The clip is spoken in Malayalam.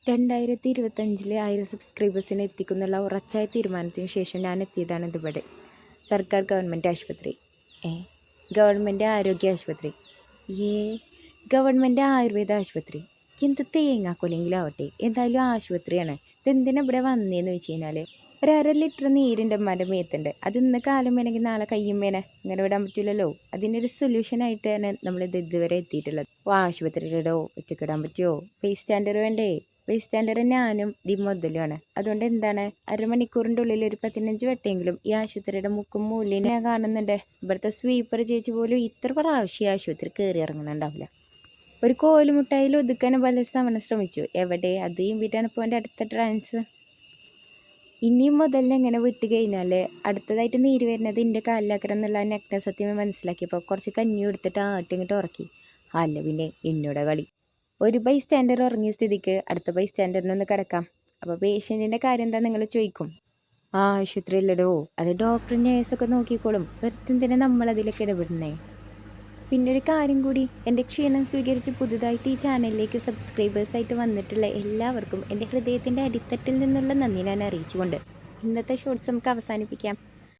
2025 1000 സബ്സ്ക്രൈബേഴ്സിനെ എത്തിക്കുന്നുള്ള ഉറച്ചായ തീരുമാനത്തിന് ശേഷം ഞാൻ എത്തിയതാണ് ഇതിവിടെ. സർക്കാർ ഗവൺമെൻറ് ആശുപത്രി. ഗവൺമെൻറ് ആരോഗ്യ ആശുപത്രി. ഗവൺമെൻറ് ആയുർവേദ ആശുപത്രി. എന്ത് തേങ്ങാക്കൊല്ലെങ്കിലും ആവട്ടെ, എന്തായാലും ആശുപത്രിയാണ്. ഇതെന്തിനാ ഇവിടെ വന്നതെന്ന് വെച്ച് കഴിഞ്ഞാൽ, ഒരു 1/2 ലിറ്റർ നീരിൻ്റെ അമ്മൻ്റെ മേത്തുണ്ട്. അത് ഇന്ന് കാലം വേണമെങ്കിൽ നാളെ കയ്യും വേണേ, ഇങ്ങനെ വിടാൻ പറ്റില്ലല്ലോ. അതിനൊരു സൊല്യൂഷനായിട്ടാണ് നമ്മളിത് ഇതുവരെ എത്തിയിട്ടുള്ളത്. അപ്പോൾ ആശുപത്രിയിലിടോ ഒറ്റക്കിടാൻ പറ്റുമോ? ബേസ് സ്റ്റാൻഡർ വേണ്ടേ? ബേസ് സ്റ്റാൻഡർ ഞാനും മുതലുമാണ്. അതുകൊണ്ട് എന്താണ്, 1/2 മണിക്കൂറിൻ്റെ ഉള്ളിൽ ഒരു 15 വട്ടെങ്കിലും ഈ ആശുപത്രിയുടെ മുക്കും മൂല്യം ഞാൻ കാണുന്നുണ്ട്. ഇവിടുത്തെ സ്വീപ്പർ ചേച്ചി പോലും ഇത്ര പ്രാവശ്യം ആശുപത്രി കയറി ഇറങ്ങുന്നുണ്ടാവില്ല. ഒരു കോലുമുട്ടായിൽ ഒതുക്കാൻ പല തവണ ശ്രമിച്ചു. എവിടെ? അത് വീട്ടാണ് ഇപ്പോൾ എൻ്റെ അടുത്ത ട്രാൻസ്. ഇനിയും മുതലിനെ എങ്ങനെ വിട്ട് കഴിഞ്ഞാൽ അടുത്തതായിട്ട് നീര് വരുന്നത് എൻ്റെ കാലിലാക്കണം എന്നുള്ള നഗ്ന സത്യം മനസ്സിലാക്കിയപ്പോൾ കുറച്ച് കഞ്ഞി എടുത്തിട്ട് ഇങ്ങോട്ട് ഉറക്കി. അല്ല പിന്നെ എന്നോട് കളി. ഒരു ബൈ സ്റ്റാൻഡർ ഉറങ്ങിയ സ്ഥിതിക്ക് അടുത്ത ബൈ സ്റ്റാൻഡറിനൊന്ന് കിടക്കാം. അപ്പോൾ പേഷ്യൻറ്റിൻ്റെ കാര്യം എന്താ നിങ്ങൾ ചോദിക്കും. ആശുപത്രിയില്ലടോ, അത് ഡോക്ടറും നേഴ്സൊക്കെ നോക്കിക്കോളും. വെറുതെ എന്തിനാ നമ്മളതിലൊക്കെ ഇടപെടുന്നേ? പിന്നെ ഒരു കാര്യം കൂടി, എൻ്റെ ക്ഷീണം സ്വീകരിച്ച് പുതുതായിട്ട് ഈ ചാനലിലേക്ക് സബ്സ്ക്രൈബേഴ്സായിട്ട് വന്നിട്ടുള്ള എല്ലാവർക്കും എൻ്റെ ഹൃദയത്തിൻ്റെ അടിത്തട്ടിൽ നിന്നുള്ള നന്ദി ഞാൻ അറിയിച്ചുകൊണ്ട് ഇന്നത്തെ ഷോർട്സ് നമുക്ക് അവസാനിപ്പിക്കാം.